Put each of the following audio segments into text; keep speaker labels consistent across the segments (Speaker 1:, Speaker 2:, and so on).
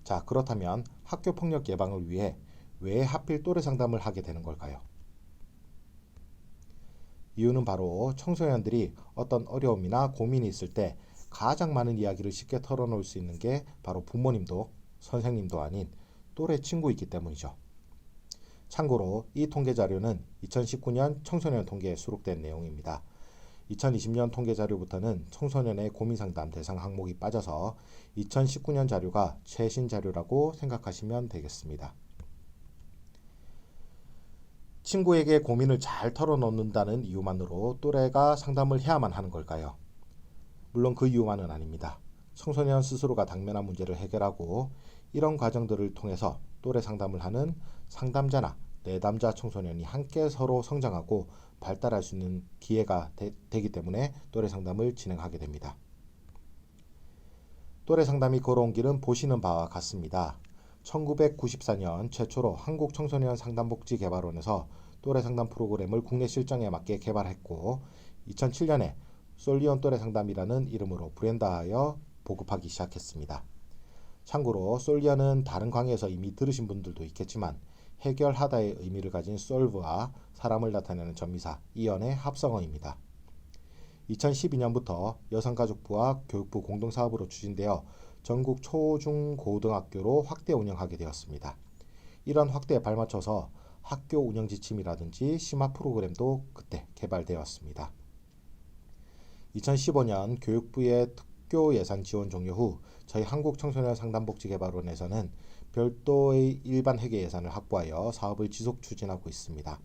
Speaker 1: 자, 그렇다면 학교 폭력 예방을 위해 왜 하필 또래 상담을 하게 되는 걸까요? 이유는 바로 청소년들이 어떤 어려움이나 고민이 있을 때 가장 많은 이야기를 쉽게 털어놓을 수 있는 게 바로 부모님도 선생님도 아닌 또래 친구이기 때문이죠. 참고로 이 통계 자료는 2019년 청소년 통계에 수록된 내용입니다. 2020년 통계 자료부터는 청소년의 고민 상담 대상 항목이 빠져서 2019년 자료가 최신 자료라고 생각하시면 되겠습니다. 친구에게 고민을 잘 털어놓는다는 이유만으로 또래가 상담을 해야만 하는 걸까요? 물론 그 이유만은 아닙니다. 청소년 스스로가 당면한 문제를 해결하고 이런 과정들을 통해서 또래 상담을 하는 상담자나 내담자 청소년이 함께 서로 성장하고 발달할 수 있는 기회가 되기 때문에 또래 상담을 진행하게 됩니다. 또래 상담이 걸어온 길은 보시는 바와 같습니다. 1994년 최초로 한국청소년상담복지개발원에서 또래 상담 프로그램을 국내 실정에 맞게 개발했고 2007년에 솔리온 또래 상담이라는 이름으로 브랜드하여 보급하기 시작했습니다. 참고로 솔리언은 다른 강의에서 이미 들으신 분들도 있겠지만 해결하다의 의미를 가진 solve와 사람을 나타내는 전미사 이언의 합성어입니다. 2012년부터 여성가족부와 교육부 공동사업으로 추진되어 전국 초중고등학교로 확대 운영하게 되었습니다. 이런 확대에 발맞춰서 학교 운영 지침이라든지 심화 프로그램도 그때 개발되었습니다. 2015년 교육부의 특교 예산 지원 종료 후 저희 한국청소년상담복지개발원에서는 별도의 일반 회계 예산을 확보하여 사업을 지속 추진하고 있습니다.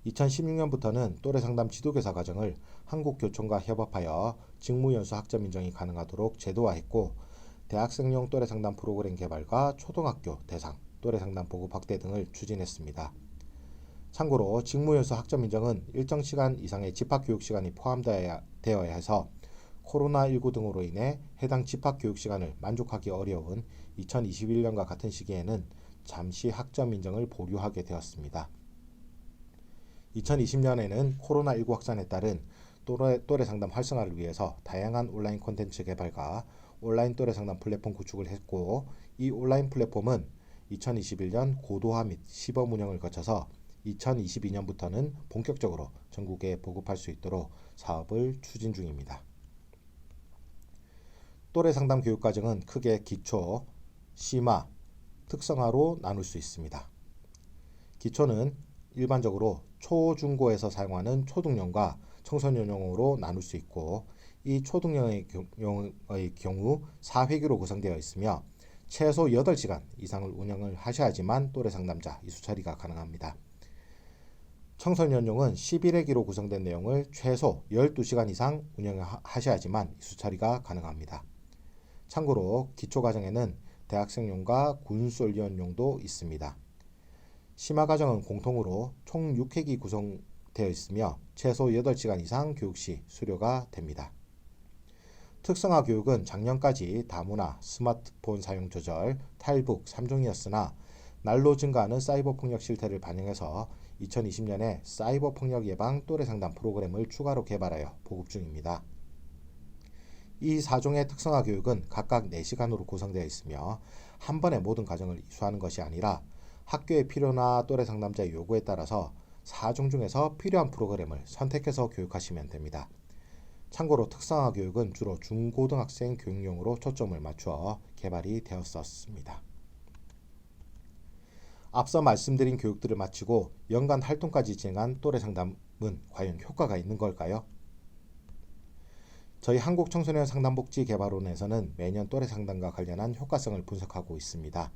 Speaker 1: 2016년부터는 또래 상담 지도교사 과정을 한국교총과 협업하여 직무연수 학점 인정이 가능하도록 제도화했고 대학생용 또래 상담 프로그램 개발과 초등학교 대상 또래 상담 보급 확대 등을 추진했습니다. 참고로 직무연수 학점 인정은 일정 시간 이상의 집합교육 시간이 포함되어야 해서 코로나19 등으로 인해 해당 집합교육 시간을 만족하기 어려운 2021년과 같은 시기에는 잠시 학점 인정을 보류하게 되었습니다. 2020년에는 코로나19 확산에 따른 또래 상담 활성화를 위해서 다양한 온라인 콘텐츠 개발과 온라인 또래 상담 플랫폼 구축을 했고 이 온라인 플랫폼은 2021년 고도화 및 시범 운영을 거쳐서 2022년부터는 본격적으로 전국에 보급할 수 있도록 사업을 추진 중입니다. 또래 상담 교육 과정은 크게 기초, 심화, 특성화로 나눌 수 있습니다. 기초는 일반적으로 초중고에서 사용하는 초등용과 청소년용으로 나눌 수 있고 이 초등용의 경우 4회기로 구성되어 있으며 최소 8시간 이상을 운영을 하셔야지만 또래 상담자 이수 처리가 가능합니다. 청소년용은 11회기로 구성된 내용을 최소 12시간 이상 운영하셔야지만 이수 처리가 가능합니다. 참고로 기초과정에는 대학생용과 군솔리언용도 있습니다. 심화과정은 공통으로 총 6회기 구성되어 있으며 최소 8시간 이상 교육 시 수료가 됩니다. 특성화 교육은 작년까지 다문화, 스마트폰 사용 조절, 탈북 3종이었으나 날로 증가하는 사이버 폭력 실태를 반영해서 2020년에 사이버 폭력 예방 또래 상담 프로그램을 추가로 개발하여 보급 중입니다. 이 4종의 특성화 교육은 각각 4시간으로 구성되어 있으며 한 번에 모든 과정을 이수하는 것이 아니라 학교의 필요나 또래 상담자의 요구에 따라서 4종 중에서 필요한 프로그램을 선택해서 교육하시면 됩니다. 참고로 특성화 교육은 주로 중고등학생 교육용으로 초점을 맞추어 개발이 되었었습니다. 앞서 말씀드린 교육들을 마치고 연간 활동까지 진행한 또래 상담은 과연 효과가 있는 걸까요? 저희 한국청소년상담복지개발원에서는 매년 또래 상담과 관련한 효과성을 분석하고 있습니다.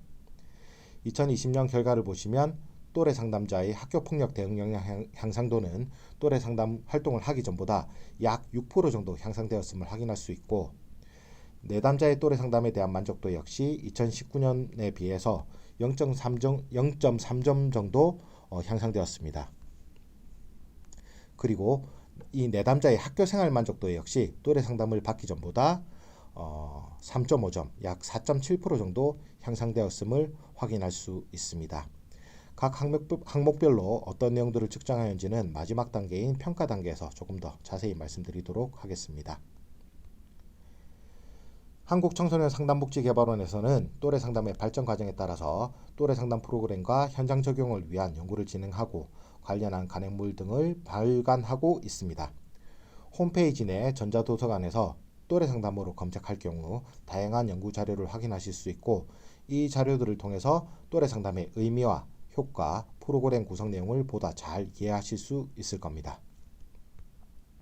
Speaker 1: 2020년 결과를 보시면 또래 상담자의 학교폭력 대응 역량 향상도는 또래 상담 활동을 하기 전보다 약 6% 정도 향상되었음을 확인할 수 있고 내담자의 또래 상담에 대한 만족도 역시 2019년에 비해서 0.3점 정도 향상되었습니다. 그리고 이 내담자의 학교생활 만족도 역시 또래 상담을 받기 전보다 3.5점, 약 4.7% 정도 향상되었음을 확인할 수 있습니다. 각 항목별로 어떤 내용들을 측정하였는지는 마지막 단계인 평가 단계에서 조금 더 자세히 말씀드리도록 하겠습니다. 한국청소년상담복지개발원에서는 또래 상담의 발전 과정에 따라서 또래 상담 프로그램과 현장 적용을 위한 연구를 진행하고 관련한 간행물 등을 발간하고 있습니다. 홈페이지 내 전자도서관에서 또래 상담으로 검색할 경우 다양한 연구 자료를 확인하실 수 있고 이 자료들을 통해서 또래 상담의 의미와 효과, 프로그램 구성 내용을 보다 잘 이해하실 수 있을 겁니다.